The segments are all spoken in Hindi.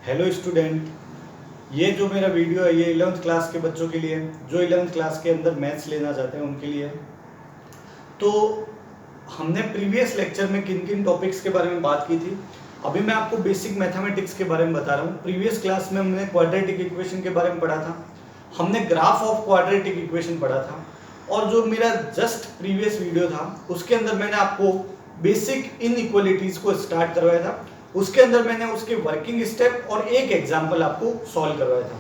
हेलो स्टूडेंट, ये जो मेरा वीडियो है ये 11th क्लास के बच्चों के लिए है जो 11th क्लास के अंदर मैथ्स लेना चाहते हैं उनके लिए है। तो हमने प्रीवियस लेक्चर में किन किन टॉपिक्स के बारे में बात की थी। अभी मैं आपको बेसिक मैथमेटिक्स के बारे में बता रहा हूँ। प्रीवियस क्लास में हमने क्वाड्रेटिक इक्वेशन के बारे में पढ़ा था, हमने ग्राफ ऑफ क्वाड्रेटिक इक्वेशन पढ़ा था, और जो मेरा जस्ट प्रीवियस वीडियो था उसके अंदर मैंने आपको बेसिक इनइक्वालिटीज को स्टार्ट करवाया था। उसके अंदर मैंने उसके वर्किंग स्टेप और एक एग्जाम्पल आपको सॉल्व करवाया था।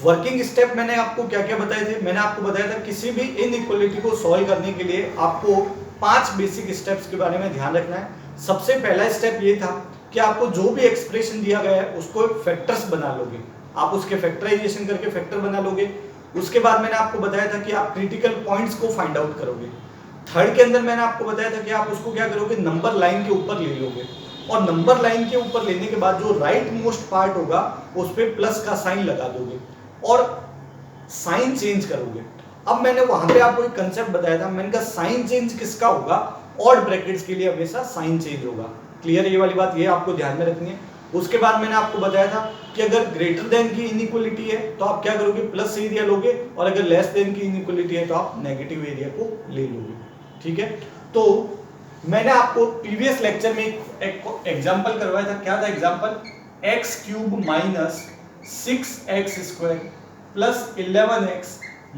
वर्किंग स्टेप मैंने आपको क्या क्या बताए थे? मैंने आपको बताया था किसी भी इनइक्वालिटी को सॉल्व करने के लिए आपको 5 बेसिक स्टेप्स के बारे में ध्यान रखना है। सबसे पहला स्टेप ये था कि आपको जो भी एक्सप्रेशन दिया गया है उसको फैक्टर्स बना लोगे, आप उसके फैक्टराइजेशन करके फैक्टर बना लोगे। उसके बाद मैंने आपको बताया था कि आप क्रिटिकल पॉइंट्स को फाइंड आउट करोगे। थर्ड के अंदर मैंने आपको बताया था कि आप उसको क्या करोगे, नंबर लाइन के ऊपर ले लोगे, और नंबर लाइन के ऊपर लेने के बाद जो राइट मोस्ट पार्ट होगा उस पर प्लस का साइन लगा दोगे और साइन चेंज करोगे। अब मैंने वहां पे आपको एक कंसेप्ट बताया था, मैंने कहा साइन चेंज किसका होगा, ऑड ब्रैकेट्स के लिए हमेशा साइन चेंज होगा। क्लियर ये वाली बात, ये आपको ध्यान में रखनी है। उसके बाद मैंने आपको बताया था कि अगर ग्रेटर देन की इनइक्वालिटी है तो आप क्या करोगे, प्लस एरिया लोगे, और अगर लेस देन की इनइक्वालिटी है तो आप नेगेटिव एरिया को ले लोगे। ठीक है, तो मैंने आपको प्रीवियस लेक्चर में एक एग्जांपल करवाया था। क्या था example? X cube minus 6x² plus 11x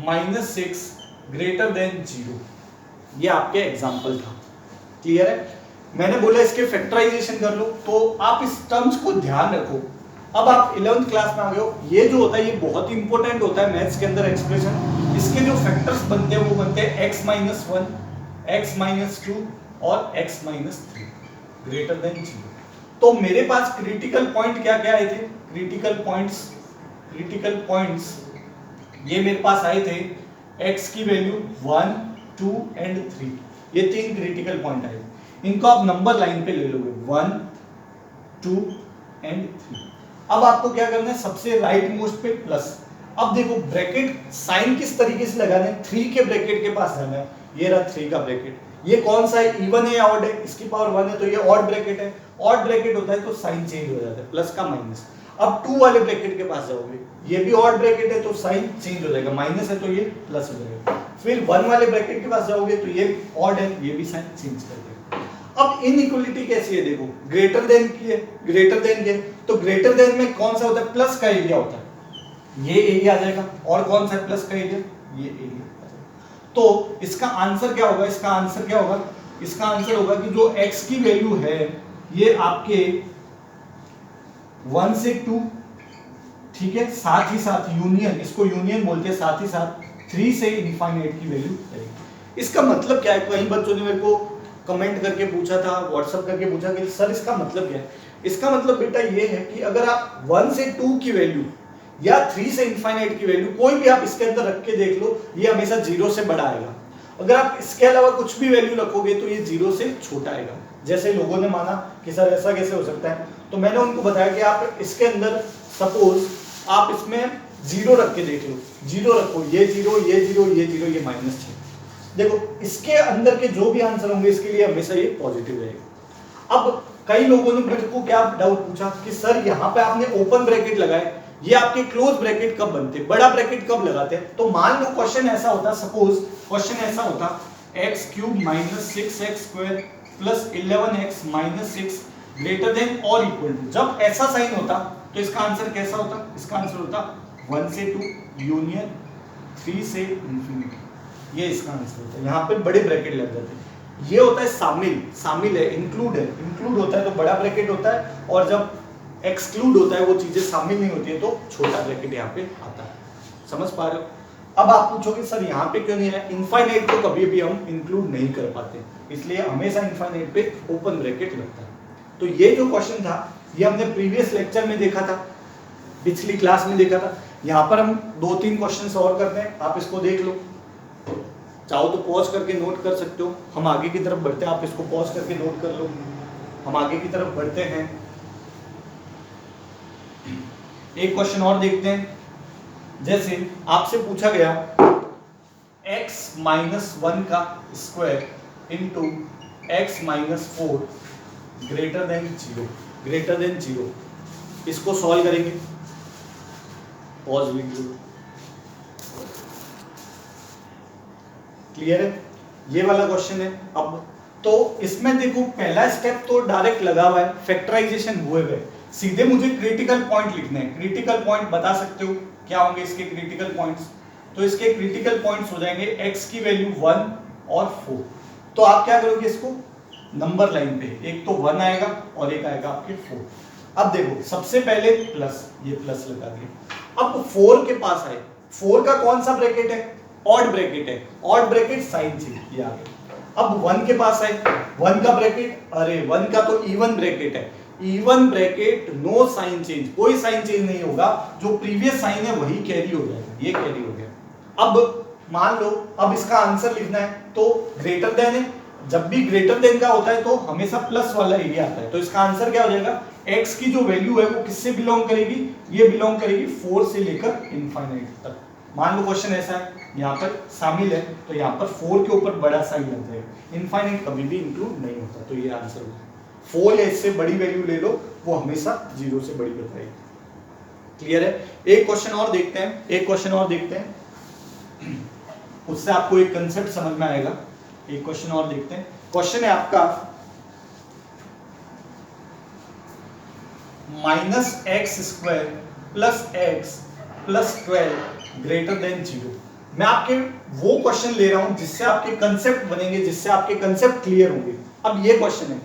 minus 6 greater than 0। ये आपके एग्जांपल था। क्लियर है? मैंने बोला इसके फैक्टराइजेशन कर लो, तो आप इस टर्म्स को ध्यान रखो। अब आप 11th क्लास में आ गए हो। ये जो होता है ये बहुत इंपॉर्टेंट होता है मैथ्स के अंदर एक्सप्रेशन। इसके जो फैक्टर्स बनते हैं वो बनते हैं x-1, x-2 और x-3 ग्रेटर देन 0। तो मेरे पास क्रिटिकल पॉइंट क्या क्या आए थे? क्रिटिकल पॉइंट्स ये मेरे पास आए थे, x की वैल्यू 1, 2 एंड 3। ये 3 क्रिटिकल पॉइंट आए। इनको आप नंबर लाइन पे ले लोगे, 1, 2 एंड 3। अब आपको क्या करना है, सबसे राइट मोस्ट पे प्लस। अब देखो ब्रैकेट साइन किस तरीके से लगाना है, 3 के ब्रैकेट के पास जाना है। ये रहा 3 का ब्रैकेट। ये कौन सा है, इवन है या ऑड है? इसकी पावर 1 है तो ये ऑड ब्रैकेट है। ऑड ब्रैकेट होता है तो साइन चेंज हो जाता है, प्लस का माइनस। अब 2 वाले ब्रैकेट के पास जाओगे, ये भी ऑड ब्रैकेट है तो साइन चेंज हो जाएगा, माइनस है तो ये प्लस हो जाएगा। फिर 1 वाले ब्रैकेट के पास जाओगे तो ये ऑड है, ये भी साइन चेंज कर देगा। अब इनइक्वालिटी कैसी है देखो, ग्रेटर देन की है, ग्रेटर देन के, तो ग्रेटर देन में कौन सा होता है, प्लस का एरिया होता है, ये एरिया आ जाएगा। और कौन सा है प्लस का एरिया, ये एरिया। तो इसका आंसर क्या होगा, इसका आंसर क्या होगा, इसका आंसर होगा कि जो x की वैल्यू है ये आपके 1 से 2, ठीक है, साथ ही साथ यूनियन, इसको यूनियन बोलते हैं, साथ ही साथ 3 से इनफाइनाइट की वैल्यू रहेगी। इसका मतलब क्या है? कई बच्चों ने मेरे को कमेंट करके पूछा था, व्हाट्सएप करके पूछा कि सर इसका मतलब क्या है। इसका मतलब बेटा ये है कि अगर आप 1 से 2 की वैल्यू या 3 से इनफाइनाइट की वैल्यू कोई भी आप इसके अंदर रख के देख लो, ये हमेशा 0 से बड़ा आएगा। अगर आप इसके अलावा कुछ भी वैल्यू रखोगे तो ये 0 से छोटा आएगा। जैसे लोगों ने माना कि सर ऐसा कैसे हो सकता है, तो मैंने उनको बताया कि आप इसके अंदर सपोज आप इसमें 0 रख के देख लो, 0 रखो, ये 0, ये 0, ये 0, ये -6। देखो इसके अंदर के जो भी आंसर होंगे इसके लिए हमेशा ये पॉजिटिव रहेगा। अब कई लोगों ने मेरे को क्या डाउट पूछा कि सर यहाँ पे आपने ओपन ब्रैकेट लगाए, ये आपके क्लोज ब्रैकेट कब बनते, बड़ा ब्रैकेट कब लगाते हैं? तो मान लो क्वेश्चन ऐसा होता, सपोज क्वेश्चन ऐसा होता, x³ minus 6x² plus 11x minus 6 greater than और इक्वल टू। जब ऐसा साइन होता तो इसका आंसर कैसा होता? इसका आंसर होता 1 से 2 यूनियन 3 से इंफिनिटी। ये इसका आंसर होता है। यहाँ पे बड़े ब्रैकेट लग जाते हैं। ये होता है शामिल है, इंक्लूड है। इंक्लूड होता है तो बड़ा ब्रैकेट होता है, और जब एक्सक्लूड होता है वो चीजें शामिल नहीं होती है तो छोटा ब्रैकेट यहाँ पे आता है। समझ पा रहे हो? अब आप पूछोगे सर यहाँ पे क्यों नहीं है? इनफाइनाइट को कभी भी हम इंक्लूड नहीं कर पाते, इसलिए हमेशा इनफाइनाइट पे ओपन ब्रैकेट लगता है। तो ये जो क्वेश्चन था ये हमने प्रीवियस लेक्चर में देखा था, पिछली क्लास में देखा था। यहाँ पर हम 2-3 क्वेश्चन और करते हैं, आप इसको देख लो, चाहो तो पॉज करके नोट कर सकते हो। हम आगे की तरफ बढ़ते हैं, आप इसको पॉज करके नोट कर लो। हम आगे की तरफ बढ़ते हैं, एक क्वेश्चन और देखते हैं। जैसे आपसे पूछा गया x-1 का square into x-4 greater than 0, इसको सॉल्व करेंगे। Pause video. क्लियर है? ये वाला क्वेश्चन है। अब तो इसमें देखो पहला स्टेप तो डायरेक्ट लगा हुआ है, फैक्टराइजेशन हुए हुए, सीधे मुझे क्रिटिकल पॉइंट लिखने हैं। क्रिटिकल पॉइंट बता सकते हो क्या होंगे इसके क्रिटिकल पॉइंट्स? तो इसके क्रिटिकल पॉइंट्स हो जाएंगे x की वैल्यू 1 और 4। तो आप क्या करोगे इसको नंबर लाइन पे, एक तो 1 आएगा और एक आएगा आपके 4। अब देखो सबसे पहले प्लस, ये प्लस लगा दिया। अब 4 के पास आए, 4 का कौन सा ब्रैकेट है? ऑड ब्रैकेट है, ऑड ब्रैकेट साइन चेंज, ये आ गया। अब 1 के पास आए, 1 का ब्रैकेट, अरे 1 का तो इवन ब्रैकेट है, even bracket no sign change, कोई साइन चेंज नहीं होगा, जो प्रीवियस साइन है वही कैरी हो जाएगा, ये कैरी हो गया। अब मान लो अब इसका आंसर लिखना है तो ग्रेटर देन है, जब भी ग्रेटर देन का होता है तो हमेशा प्लस वाला एरिया आता है। तो इसका आंसर क्या हो जाएगा? x की जो वैल्यू है वो किससे बिलोंग करेगी? ये बिलोंग करेगी 4 से लेकर इनफाइनाइट तक। मान लो क्वेश्चन ऐसा है, यहाँ पर शामिल है तो यहाँ पर 4 के ऊपर बड़ा साइन लग जाएगा, इनफाइनाइट कभी भी इंक्लूड नहीं होता, तो ये आंसर होगा। 4 या इससे बड़ी वैल्यू ले लो, वो हमेशा 0 से बड़ी बताएगी। क्लियर है? एक क्वेश्चन और देखते हैं, एक क्वेश्चन और देखते हैं, उससे आपको एक कंसेप्ट समझ में आएगा। एक क्वेश्चन और देखते हैं। क्वेश्चन है आपका -x² plus x plus 12 greater than 0। मैं आपके वो क्वेश्चन ले रहा हूं जिससे आपके कंसेप्ट बनेंगे, जिससे आपके कंसेप्ट क्लियर होंगे। अब ये क्वेश्चन है,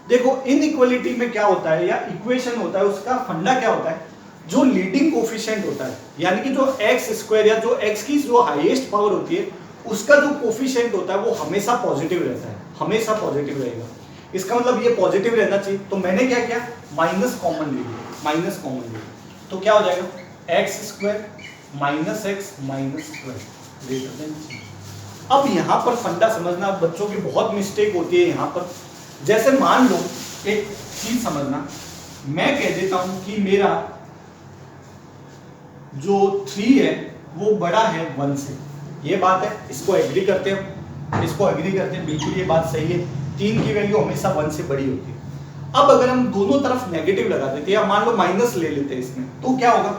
देखो इनइक्वालिटी में क्या होता है या इक्वेशन होता है, उसका फंडा क्या होता है? जो लीडिंग कोफिशिएंट होता है, यानी कि जो x² या जो x की जो हाईएस्ट पावर होती है उसका जो कोफिशिएंट होता है वो हमेशा पॉजिटिव रहता है, हमेशा पॉजिटिव रहेगा। इसका मतलब ये पॉजिटिव रहना चाहिए। तो मैंने क्या किया? माइनस कॉमन ले लिया, माइनस कॉमन ले लिया। तो क्या हो जाएगा? x² minus x minus 12 greater than 0। अब यहाँ पर फंडा समझना, बच्चों की बहुत मिस्टेक होती है यहाँ पर। जैसे मान लो एक चीज समझना, मैं कह देता हूं कि मेरा जो 3 है वो बड़ा है 1 से, ये बात है, इसको एग्री करते हैं, इसको एग्री करते हैं, बिल्कुल ये बात सही है। 3 की वैल्यू हमेशा 1 से बड़ी होती है। अब अगर हम दोनों तरफ नेगेटिव लगा देते हैं या मान लो माइनस ले लेते हैं इसमें, तो क्या होगा?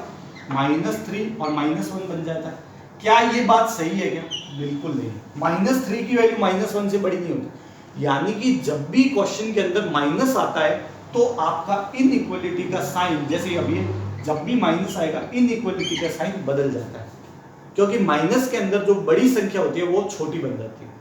-3 और -1 बन जाता है। क्या ये बात सही है क्या? बिल्कुल नहीं। -3 की वैल्यू -1 से बड़ी नहीं होती। यानी कि जब भी क्वेश्चन के अंदर माइनस आता है तो आपका इनइक्वालिटी का साइन, जैसे अभी जब भी माइनस आएगा इनइक्वालिटी का साइन बदल जाता है, क्योंकि माइनस के अंदर जो बड़ी संख्या होती है वो छोटी बन जाती है।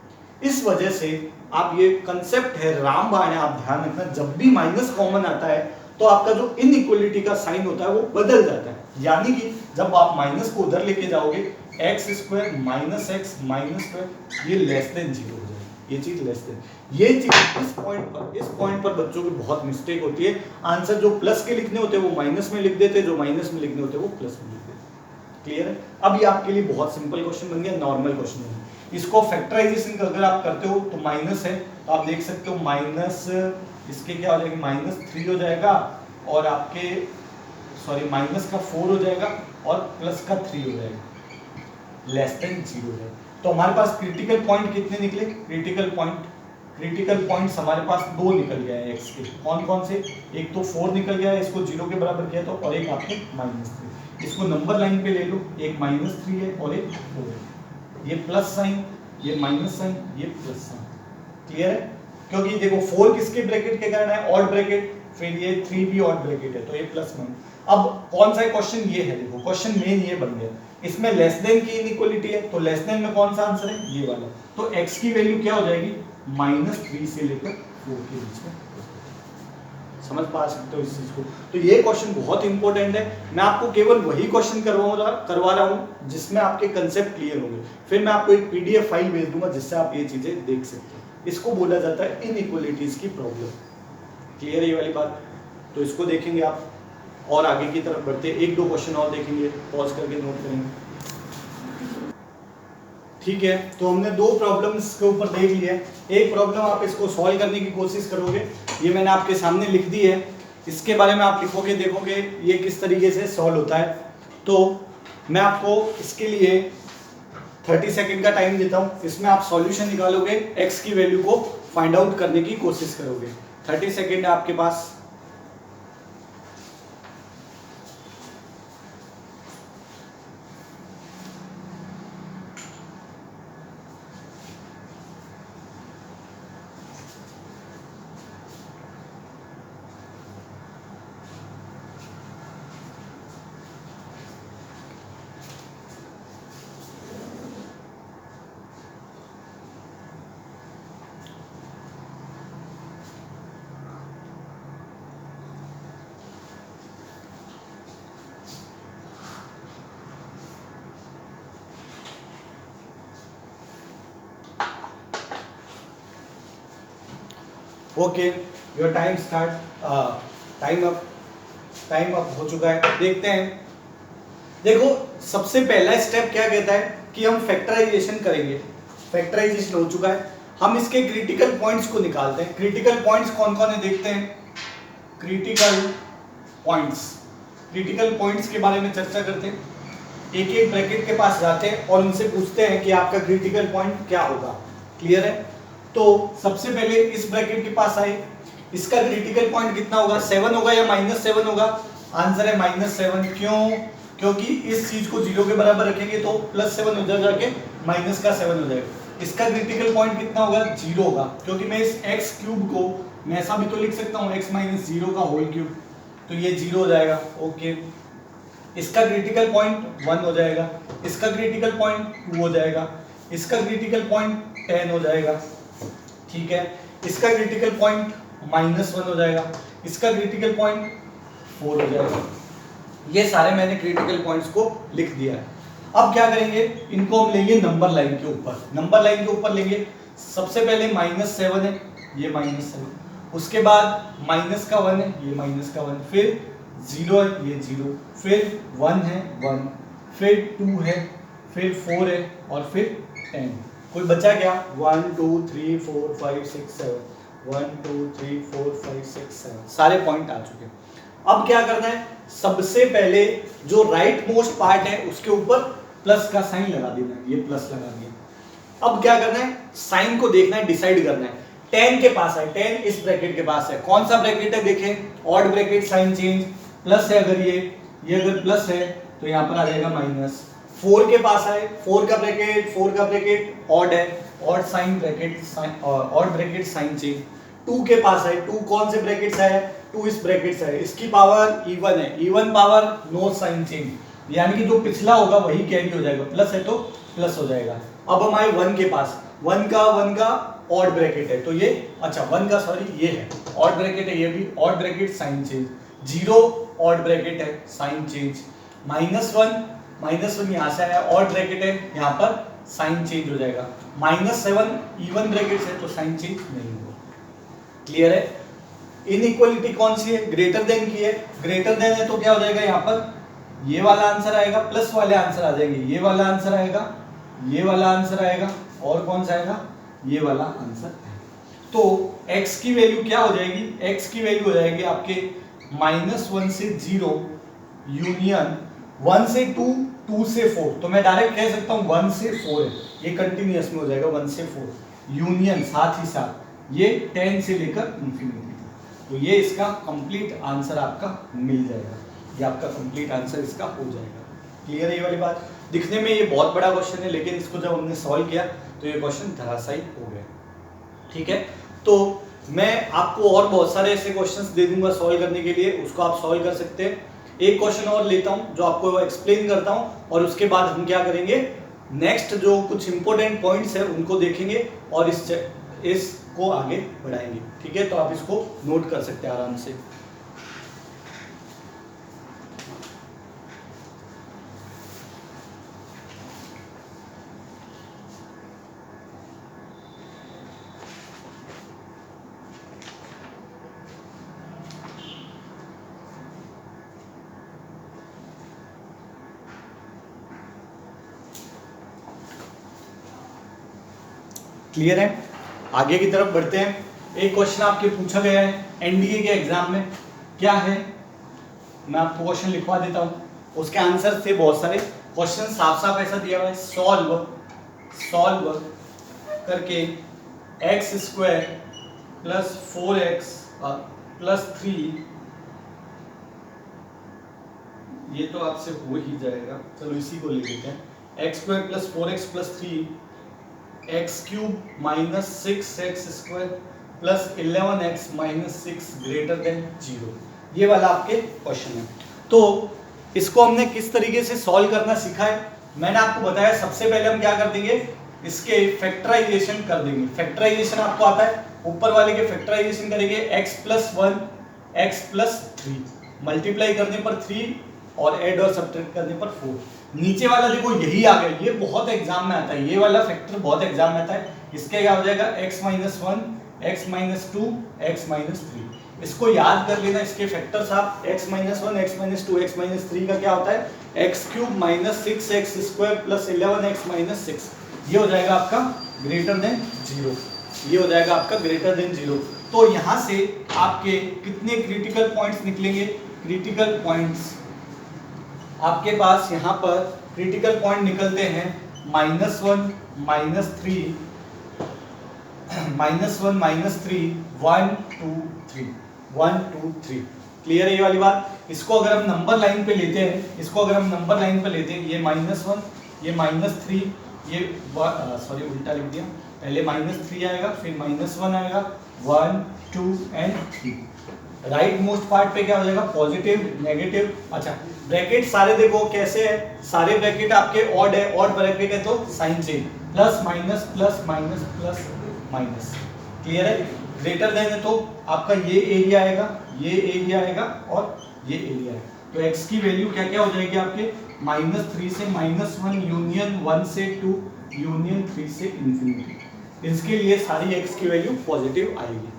इस वजह से आप ये कंसेप्ट है, रामबाण है, आप ध्यान रखना, जब भी माइनस कॉमन आता है तो आपका जो इनइक्वालिटी का साइन होता है वो बदल जाता है। यानी कि जब आप माइनस को उधर लेके जाओगे, x² माइनस x माइनस 12, ये लेस देन 0 हो जाएगी, ये चीज लेस देन। ये चीज इस पॉइंट पर बच्चों की बहुत मिस्टेक होती है। आंसर जो प्लस के लिखने होते हैं वो माइनस में लिख देते हैं, जो माइनस में लिखने होते हैं वो प्लस में लिख देते हैं। क्लियर है? अब ये आपके लिए बहुत सिंपल क्वेश्चन बन गया, नॉर्मल क्वेश्चन बन गया। इसको फैक्टराइजेशन अगर आप करते हो तो माइनस है, तो आप देख सकते हो माइनस, इसके क्या हो जाएगा? -3 हो जाएगा, और आपके सॉरी माइनस का 4 हो जाएगा और प्लस का 3 हो जाएगा, लेस देन 0 है। तो हमारे पास क्रिटिकल पॉइंट कितने निकले? क्रिटिकल पॉइंट्स हमारे पास 2 निकल गया है x के। कौन कौन से? एक तो 4 निकल गया है, इसको 0 के बराबर किया तो, और एक आपके -3। इसको नंबर लाइन पे ले लो, एक -3 है और एक 4 है। ये प्लस साइन, ये माइनस साइन, ये प्लस साइन। क्लियर है? क्योंकि देखो 4 किसके ब्रैकेट के कारण है? ऑड ब्रैकेट, फिर ये 3 भी ऑड ब्रैकेट है, तो ये प्लस माइनस। अब कौन सा क्वेश्चन? ये है, देखो क्वेश्चन मेन ये बन गया। इसमें लेस देन की इनइक्वालिटी है, तो लेस देन में कौन सा आंसर है? ये वाला। तो x की वैल्यू क्या हो जाएगी? -3 से लेकर 4 के बीच में। समझ पा सकते हो इस चीज को? तो ये क्वेश्चन बहुत इंपॉर्टेंट है। मैं आपको केवल वही क्वेश्चन करवा रहा हूँ जिसमें आपके कंसेप्ट क्लियर होंगे। फिर मैं आपको एक PDF फाइल भेज दूंगा जिससे आप ये चीजें देख सकते हो। इसको बोला जाता है इनइक्वालिटीज की प्रॉब्लम। क्लियर है ये वाली बात? तो इसको देखेंगे आप, और आगे की तरफ बढ़ते 1-2 क्वेश्चन और देखेंगे, पॉज करके नोट करेंगे। ठीक है, तो हमने 2 प्रॉब्लम्स के ऊपर देख लिया। एक प्रॉब्लम आप इसको सॉल्व करने की कोशिश करोगे, ये मैंने आपके सामने लिख दी है, इसके बारे में आप लिखोगे, देखोगे ये किस तरीके से सॉल्व होता है। तो मैं आपको इसके लिए 30 सेकंड का टाइम देता हूँ, इसमें आप सॉल्यूशन निकालोगे, x की वैल्यू को फाइंड आउट करने की कोशिश करोगे। 30 सेकंड है आपके पास। Okay, your time start, time up हो चुका है। देखते हैं, देखो सबसे पहला स्टेप क्या कहता है कि हम फैक्टराइजेशन करेंगे। फैक्टराइजेशन हो चुका है, हम इसके क्रिटिकल पॉइंट्स को निकालते हैं। क्रिटिकल पॉइंट्स कौन कौन है देखते हैं। क्रिटिकल पॉइंट्स के बारे में चर्चा करते हैं। एक एक ब्रैकेट के पास जाते हैं और उनसे पूछते हैं कि आपका क्रिटिकल पॉइंट क्या होगा। क्लियर है। तो सबसे पहले इस ब्रैकेट के पास आए, इसका क्रिटिकल पॉइंट कितना होगा, 7 होगा या -7 होगा। आंसर है -7। क्यों, क्योंकि इस चीज को 0 के बराबर रखेंगे तो +7 उधर जाके -7 हो जाएगा। इसका क्रिटिकल पॉइंट कितना होगा, 0 होगा, क्योंकि मैं इस x क्यूब को मैं ऐसा भी तो लिख सकता हूँ x - 0 का होल क्यूब, तो ये 0 हो जाएगा। ओके, इसका क्रिटिकल पॉइंट 1 हो जाएगा, इसका क्रिटिकल पॉइंट 2 हो जाएगा, इसका क्रिटिकल पॉइंट 10 हो जाएगा। ठीक है, इसका क्रिटिकल पॉइंट -1 हो जाएगा, इसका क्रिटिकल पॉइंट 4 हो जाएगा। ये सारे मैंने क्रिटिकल पॉइंट्स को लिख दिया है। अब क्या करेंगे, इनको हम लेंगे नंबर लाइन के ऊपर। नंबर लाइन के ऊपर लेंगे, सबसे पहले -7 है, ये -7, उसके बाद माइनस का 1 है, ये -1, फिर 0 है, ये 0, फिर 1 है 1, फिर 2 है, फिर 4 है और फिर 10। कोई बचा क्या, 1 2 3 4 5 6 7, 1 2 3 4 5 6 7, सारे पॉइंट आ चुके हैं। अब क्या करना है, सबसे पहले जो राइट मोस्ट पार्ट है उसके ऊपर प्लस का साइन लगा देना है, ये प्लस लगा दिया। अब क्या करना है, साइन को देखना है, डिसाइड करना है। 10 के पास है, 10 इस ब्रैकेट के पास है, कौन सा ब्रैकेट है देखें, odd bracket, sign change, plus है अगर ये अगर प्लस है तो यहाँ पर आ जाएगा माइनस। 4 के पास है, 4 का ब्रैकेट ऑड है, odd sign bracket, odd bracket sign change. 2 के पास है, 2 कौन से ब्रैकेट से है, 2 इस ब्रैकेट से है, इसकी पावर इवन है, even power no sign change, यानी कि जो पिछला होगा वही कैरी हो जाएगा, प्लस है तो प्लस हो जाएगा। अब हम आए 1 के पास, 1 का ऑड ब्रैकेट है, तो ये अच्छा 1 का सॉरी ये है ऑड ब्रैकेट है, ये भी odd bracket sign change, 0 odd bracket है साइन चेंज, -1 यहाँ से आया ऑड ब्रैकेट है, यहाँ पर साइन चेंज हो जाएगा, -7 इवन ब्रैकेट है तो साइन चेंज नहीं होगा। क्लियर है। इनइक्वालिटी कौन सी है, ग्रेटर देन की है, ग्रेटर देन है तो क्या हो जाएगा, यहाँ पर ये वाला आंसर आएगा, प्लस वाले आंसर आ जाएंगे, ये वाला आंसर आएगा, ये वाला आंसर आएगा और कौन सा आएगा, ये वाला आंसर आएगा। तो x की वैल्यू क्या हो जाएगी, x की वैल्यू हो जाएगी आपके -1 से 0 यूनियन 1 से 2, 2 से 4, तो मैं डायरेक्ट कह सकता हूँ 1 से 4 है, ये कंटिन्यूअस में हो जाएगा 1 से 4 यूनियन, साथ ही साथ ये 10 से लेकर इंफिनिटी, तो ये इसका कंप्लीट आंसर आपका मिल जाएगा, ये आपका कंप्लीट आंसर इसका हो जाएगा। क्लियर है ये वाली बात। दिखने में ये बहुत बड़ा क्वेश्चन है, लेकिन इसको जब हमने सॉल्व किया तो ये क्वेश्चन धराशायी हो गया। ठीक है, तो मैं आपको और बहुत सारे ऐसे क्वेश्चंस दे दूंगा सॉल्व करने के लिए, उसको आप सॉल्व कर सकते हैं। एक क्वेश्चन और लेता हूं जो आपको एक्सप्लेन करता हूं, और उसके बाद हम क्या करेंगे, नेक्स्ट जो कुछ इंपॉर्टेंट पॉइंट्स है उनको देखेंगे और इसको आगे बढ़ाएंगे। ठीक है, तो आप इसको नोट कर सकते हैं आराम से। क्लियर है, आगे की तरफ बढ़ते हैं। एक क्वेश्चन आपके पूछा गया है एनडीए के एग्जाम में, क्या है, मैं आपको क्वेश्चन लिखवा देता हूं, उसके आंसर थे बहुत सारे। क्वेश्चन साफ साफ ऐसा दिया हुआ है, सॉल्व करके x² + 4x + 3, ये तो आपसे हो ही जाएगा, चलो इसी को लिख देते हैं, x² + 4x + 3 x³ - 6x² + 11x - 6 > 0, ये वाला आपके क्वेश्चन है। तो इसको हमने किस तरीके से सॉल्व करना सीखा है, मैंने आपको बताया। सबसे पहले हम क्या कर देंगे, इसके फैक्टराइजेशन कर देंगे। फैक्टराइजेशन आपको आता है, ऊपर वाले के फैक्टराइजेशन करेंगे, x + 1 x + 3, मल्टीप्लाई करने पर 3 और ऐड और सब्ट्रैक्ट करने पर 4। नीचे वाला देखो यही आ गया, ये बहुत एग्जाम में आता है, ये वाला फैक्टर बहुत एग्जाम में आता है। इसके क्या हो जाएगा, x - 1 x minus 2 x minus 3। इसको याद कर लेना, इसके फैक्टर्स आप x minus 1 x minus 2 x minus 3 का क्या होता है x cube minus 6x square plus 11x minus 6। ये हो जाएगा आपका ग्रेटर देन 0, ये हो जाएगा आपका ग्रेटर देन 0। तो यहाँ से आपके कितने क्रिटिकल पॉइंट्स निकलेंगे? क्रिटिकल पॉइंट्स आपके पास यहाँ पर क्रिटिकल पॉइंट निकलते हैं -1 -3 -1 -3 1 2 3 1 2 3। क्लियर है ये वाली बात? इसको अगर हम नंबर लाइन पे लेते हैं, इसको अगर हम नंबर लाइन पे लेते हैं, ये -1 ये -3 ये सॉरी उल्टा लिख दिया, पहले -3 आएगा फिर -1 आएगा 1 2 एंड 3। राइट मोस्ट पार्ट पे क्या हो जाएगा? Positive negative. अच्छा ब्रैकेट सारे देखो कैसे है, सारे ब्रैकेट आपके ऑड है, ऑड ब्रैकेट है तो sign change plus minus plus minus plus minus. Clear है? ग्रेटर देन है तो आपका ये एरिया आएगा, ये एरिया आएगा और ये एरिया आएगा। तो x की वैल्यू क्या क्या हो जाएगी आपके? -3 से -1 यूनियन 1 से 2 यूनियन 3 से इंफिनिटी। इसके लिए सारी x की वैल्यू पॉजिटिव आएगी।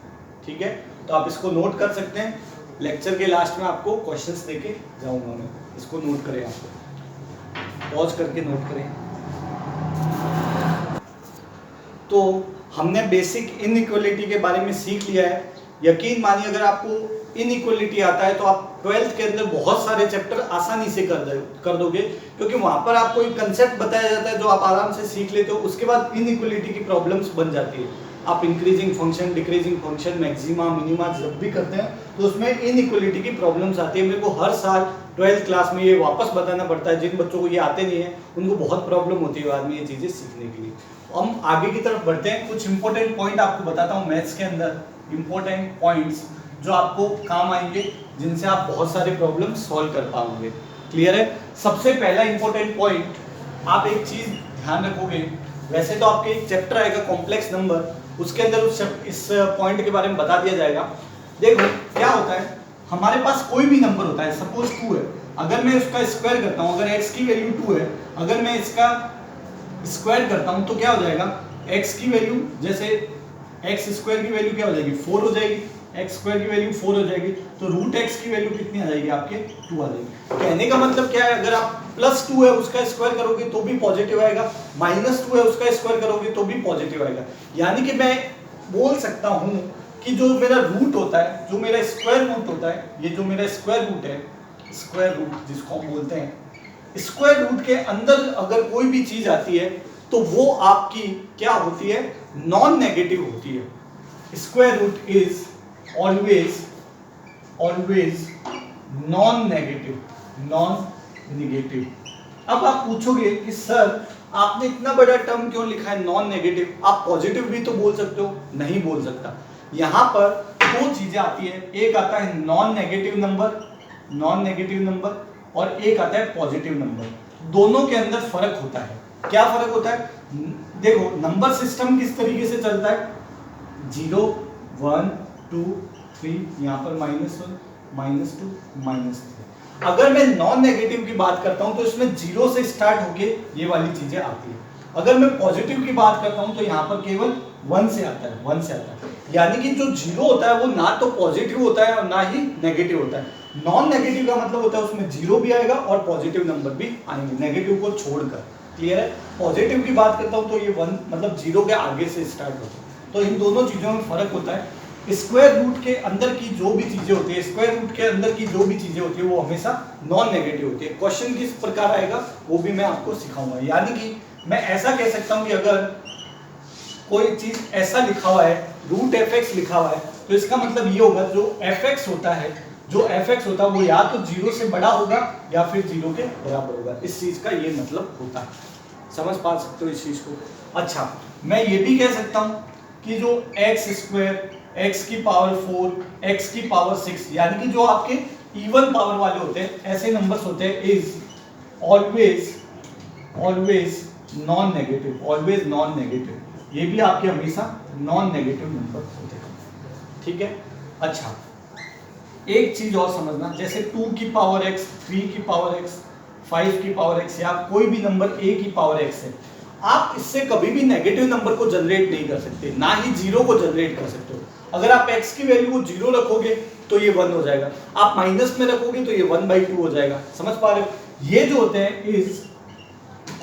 ठीक है, तो आप इसको नोट कर सकते हैं। लेक्चर के लास्ट में आपको क्वेश्चंस देके जाऊंगा मैं, इसको नोट करें, आपको पॉज करके नोट करें। तो हमने बेसिक इनइक्वालिटी के बारे में सीख लिया है। यकीन मानिए अगर आपको इनइक्वालिटी आता है तो आप 12th के अंदर बहुत सारे चैप्टर आसानी से कर दोगे, क्योंकि वहां पर आपको एक कंसेप्ट बताया जाता है जो आप आराम से सीख लेते हो। उसके बाद इनइक्वालिटी की प्रॉब्लम्स बन जाती है। आप increasing function, decreasing function, maxima, minima जब भी करते हैं तो उसमें इनइक्वालिटी की प्रॉब्लम्स आती है। मेरे को हर साल 12th क्लास में ये वापस बताना पड़ता है। जिन बच्चों को ये आते नहीं है उनको बहुत प्रॉब्लम होती है बाद में ये चीज़ें सीखने के लिए। हम आगे की तरफ बढ़ते हैं। कुछ इंपॉर्टेंट पॉइंट आपको बताता हूँ मैथ्स के अंदर, इंपॉर्टेंट पॉइंट्स जो आपको काम आएंगे, जिनसे आप बहुत सारे प्रॉब्लम सॉल्व कर पाओगे। क्लियर है? सबसे पहला इंपॉर्टेंट पॉइंट, आप एक चीज ध्यान रखोगे, वैसे तो आपके एक चैप्टर आएगा कॉम्प्लेक्स नंबर, उसके अंदर इस पॉइंट के बारे में बता दिया जाएगा। देखो क्या होता है, हमारे पास कोई भी नंबर होता है, सपोज 2 है, अगर मैं उसका स्क्वायर करता हूँ, अगर x की वैल्यू 2 है, अगर मैं इसका स्क्वायर करता हूँ तो क्या हो जाएगा? x की वैल्यू, जैसे x स्क्वायर की वैल्यू क्या हो जाएगी? 4 हो जाएगी। x स्क्वायर की वैल्यू 4 हो जाएगी, तो रूट x की वैल्यू कितनी आ जाएगी? आपके 2 आ जाएगी। कहने का मतलब क्या है, अगर आप +2 है उसका स्क्वायर करोगे तो भी पॉजिटिव आएगा, -2 है उसका स्क्वायर करोगे तो भी पॉजिटिव आएगा। यानी कि मैं बोल सकता हूँ कि जो मेरा रूट होता है, जो मेरा स्क्वायर रूट होता है, ये जो मेरा स्क्वायर रूट है, स्क्वायर रूट जिसको हम बोलते हैं, स्क्वायर रूट के अंदर अगर कोई भी चीज आती है तो वो आपकी क्या होती है? नॉन नेगेटिव होती है। Square root is always non negative, non negative. अब आप पूछोगे कि सर आपने इतना बड़ा टर्म क्यों लिखा है नॉन नेगेटिव? आप पॉजिटिव भी तो बोल सकते हो। नहीं बोल सकता। यहाँ पर दो चीजें आती है, एक आता है नॉन नेगेटिव नंबर और एक आता है पॉजिटिव नंबर। दोनों के अंदर फर्क होता है। क्या फर्क होता है? देखो नंबर सिस्टम किस तरीके से चलता है, 0 1 2 3, यहाँ पर -1 -2 -3। अगर मैं नॉन नेगेटिव की बात करता हूँ तो इसमें 0 से स्टार्ट होके ये वाली चीजें आती है। अगर मैं पॉजिटिव की बात करता हूँ तो यहाँ पर केवल 1 से आता है। यानी कि जो 0 होता है वो ना तो पॉजिटिव होता है और ना ही नेगेटिव होता है। नॉन नेगेटिव का मतलब होता है उसमें 0 भी आएगा और पॉजिटिव नंबर भी आएंगे, नेगेटिव को छोड़कर। क्लियर है? पॉजिटिव की बात करता हूँ तो ये 1 मतलब 0 के आगे से स्टार्ट होता है। तो इन दोनों चीजों में फर्क होता है। स्क्वायर रूट के अंदर की जो भी चीजें होती है, स्क्वायर रूट के अंदर की जो भी चीजें होती है वो हमेशा नॉन नेगेटिव होती है। क्वेश्चन किस प्रकार आएगा वो भी मैं आपको सिखाऊंगा। यानी कि मैं ऐसा कह सकता हूँ कि अगर कोई चीज ऐसा लिखा हुआ है, रूट fx लिखा हुआ है, तो इसका मतलब ये होगा जो fx होता है वो या तो 0 से बड़ा होगा या फिर 0 के बराबर होगा। इस चीज का ये मतलब होता है। समझ पा सकते हो इस चीज को? अच्छा, मैं ये भी कह सकता हूँ कि जो x स्क्वायर, x की पावर 4, x की पावर 6, यानी कि जो आपके इवन पावर वाले होते हैं, ऐसे नंबर्स होते हैं, इज ऑलवेज नॉन नेगेटिव। ये भी आपके हमेशा नॉन नेगेटिव नंबर होते हैं। ठीक है? अच्छा, एक चीज और समझना, जैसे 2 की पावर x, 3 की पावर x, 5 की पावर x या कोई भी नंबर a की पावर x है। आप इससे कभी भी नेगेटिव नंबर को जनरेट नहीं कर सकते, ना ही जीरो को जनरेट कर सकते हो। अगर आप x की वैल्यू को जीरो रखोगे तो ये 1 हो जाएगा, आप माइनस में रखोगे तो ये 1/2 हो जाएगा। समझ पा रहे हो? ये जो होते हैं is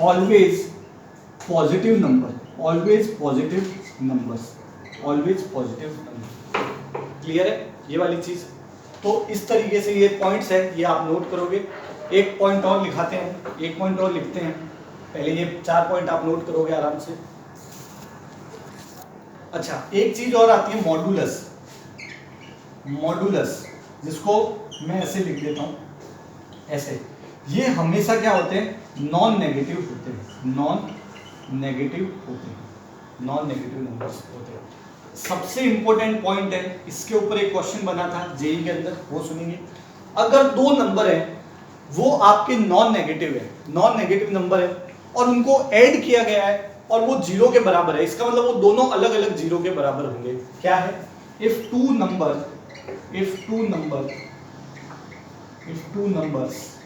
always positive number, always positive numbers, always positive number. Clear है ये वाली चीज? तो इस तरीके से ये पॉइंट्स है, ये आप नोट करोगे। एक पॉइंट और लिखाते हैं, एक पॉइंट और लिखते हैं। पहले ये 4 पॉइंट आप नोट करोगे आराम से। अच्छा, एक चीज और आती है मॉडुलस। मॉडुलस जिसको मैं ऐसे लिख देता हूं, ऐसे। ये हमेशा क्या होते हैं? नॉन नेगेटिव होते हैं, नॉन नेगेटिव होते हैं, नॉन नेगेटिव नंबर्स होते हैं। सबसे इंपॉर्टेंट पॉइंट है, इसके ऊपर एक क्वेश्चन बना था जेईई के अंदर, वो सुनेंगे। अगर दो नंबर है वो आपके नॉन नेगेटिव है, नॉन नेगेटिव नंबर है, और उनको ऐड किया गया है और वो जीरो के बराबर है, इसका मतलब वो दोनों अलग अलग जीरो के बराबर होंगे। क्या है? If two numbers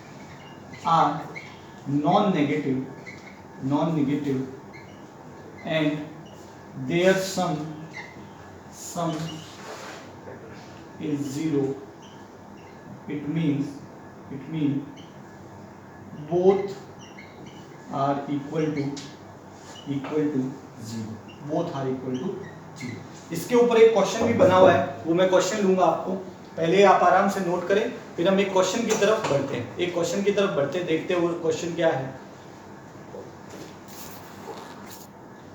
are non negative and their sum is 0, it means both are equal to 0, both are equal to 0। इसके ऊपर एक क्वेश्चन भी बना हुआ है, वो मैं क्वेश्चन लूंगा आपको, पहले आप आराम से नोट करें, फिर हम एक क्वेश्चन की तरफ बढ़ते हैं। एक क्वेश्चन की तरफ बढ़ते हैं, देखते हैं वो क्वेश्चन क्या है।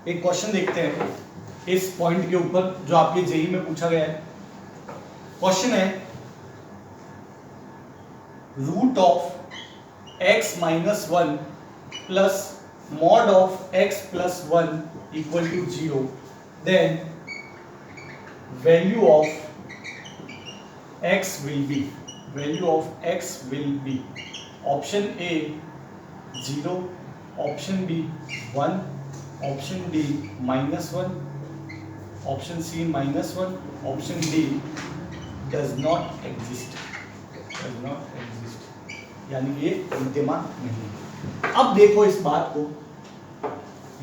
एक क्वेश्चन देखते हैं इस पॉइंट के ऊपर जो आपके जेईई में पूछा गया है। क्वेश्चन है root of x minus 1 plus mod of x plus 1 equal to 0, then value of x will be option A 0, option B 1, option D -1, option C -1, option D does not exist, यानी कि ये विद्यमान नहीं। अब देखो इस बात को,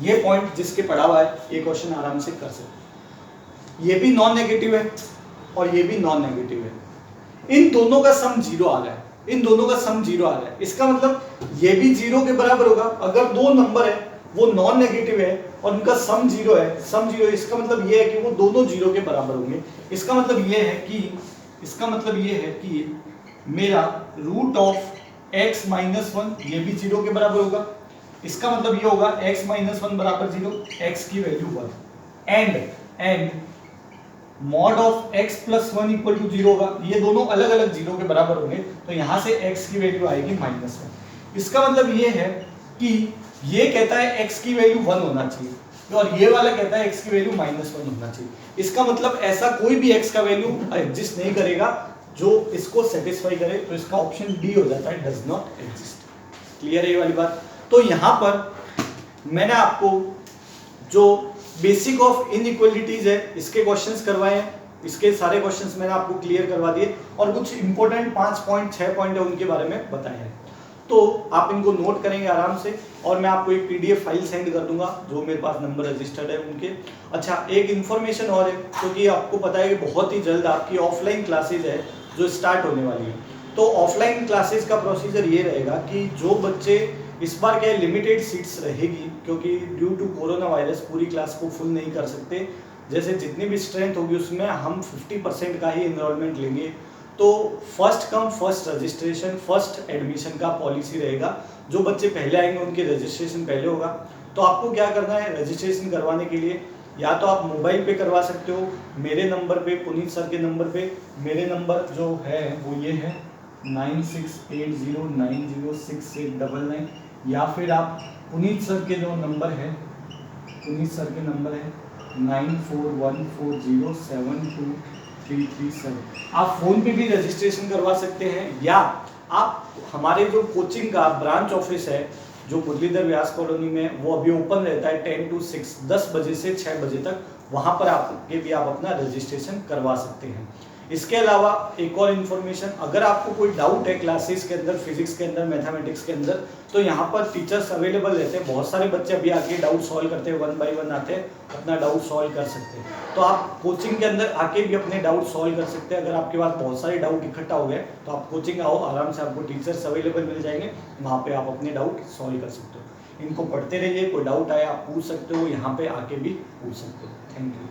ये पॉइंट जिसके पढ़ा हुआ है ये क्वेश्चन आराम से कर सकते। ये भी नॉन नेगेटिव है और ये भी नॉन नेगेटिव है, इन दोनों का सम 0 आ रहा है, इन दोनों का सम 0 आ रहा है। इसका मतलब ये भी 0 के बराबर होगा। अगर दो नंबर है वो नॉन नेगेटिव है और उनका सम 0 है, सम 0, इसका मतलब ये है कि वो दोनों 0 के बराबर होंगे। इसका मतलब ये है कि मेरा रूट ऑफ x माइनस 1 ये भी 0 के बराबर होगा। इसका मतलब ये होगा x माइनस 1 बराबर 0, x की value 1, and mod of x plus 1 equal to 0 होगा। ये दोनों अलग अलग 0 के बराबर होंगे, तो यहां से x की वैल्यू आएगी -1। इसका मतलब ये है कि ये कहता है x की वैल्यू 1 होना चाहिए और ये वाला कहता है x की वैल्यू -1 होना चाहिए। इसका मतलब ऐसा कोई भी x का वैल्यू एग्जिस्ट नहीं करेगा जो इसको सेटिस्फाई करे, तो इसका ऑप्शन डी हो जाता है, डज नॉट एग्जिस्ट। क्लियर है ये वाली बात? तो यहां पर मैंने आपको जो बेसिक ऑफ इनइक्वालिटीज है इसके क्वेश्चंस करवाए हैं, इसके सारे क्वेश्चंस मैंने आपको क्लियर करवा दिए और कुछ इंपॉर्टेंट 5 पॉइंट 6 पॉइंट है उनके बारे में बताए हैं। तो आप इनको नोट करेंगे आराम से और मैं आपको एक पीडीएफ फाइल सेंड कर दूंगा जो मेरे पास नंबर रजिस्टर्ड है उनके। अच्छा, एक इन्फॉर्मेशन और है, क्योंकि आपको पता है कि बहुत ही जल्द आपकी ऑफलाइन क्लासेज है जो स्टार्ट होने वाली है। तो ऑफलाइन क्लासेज का प्रोसीजर ये रहेगा कि जो बच्चे इस बार क्या लिमिटेड सीट्स रहेगी, क्योंकि ड्यू टू कोरोना वायरस पूरी क्लास को फुल नहीं कर सकते, जैसे जितनी भी स्ट्रेंथ होगी उसमें हम 50% का ही एनरोलमेंट लेंगे। तो first come first registration, first admission का पॉलिसी रहेगा। जो बच्चे पहले आएंगे उनके रजिस्ट्रेशन पहले होगा। तो आपको क्या करना है, रजिस्ट्रेशन करवाने के लिए या तो आप मोबाइल पे करवा सकते हो मेरे नंबर पे, पुनीत सर के नंबर पे। मेरे नंबर जो है वो ये है 9680906899, या फिर आप पुनीत सर के जो नंबर है, पुनीत सर के नंबर है 9414072337। आप फ़ोन पे भी रजिस्ट्रेशन करवा सकते हैं, या आप हमारे जो कोचिंग का ब्रांच ऑफिस है जो मुरलीधर व्यास कॉलोनी में, वो अभी ओपन रहता है 10 to 6, 10 बजे से 6 बजे तक। वहाँ पर आपके भी आप अपना रजिस्ट्रेशन करवा सकते हैं। इसके अलावा एक और इन्फॉर्मेशन, अगर आपको कोई डाउट है क्लासेस के अंदर, फिजिक्स के अंदर, मैथमेटिक्स के अंदर, तो यहाँ पर टीचर्स अवेलेबल रहते हैं। बहुत सारे बच्चे अभी आके डाउट सॉल्व करते हैं, 1 बाय 1 आते हैं, अपना डाउट सॉल्व कर सकते हैं। तो आप कोचिंग के अंदर आके भी अपने डाउट सॉल्व कर सकते हैं। अगर आपके पास बहुत सारे डाउट इकट्ठा हो गए तो आप कोचिंग आओ, आराम से आपको टीचर्स अवेलेबल मिल जाएंगे, वहाँ पे आप अपने डाउट सॉल्व कर सकते हो। इनको पढ़ते रहिए, कोई डाउट आए आप पूछ सकते हो, यहाँ पे आके भी पूछ सकते हो। Thank you.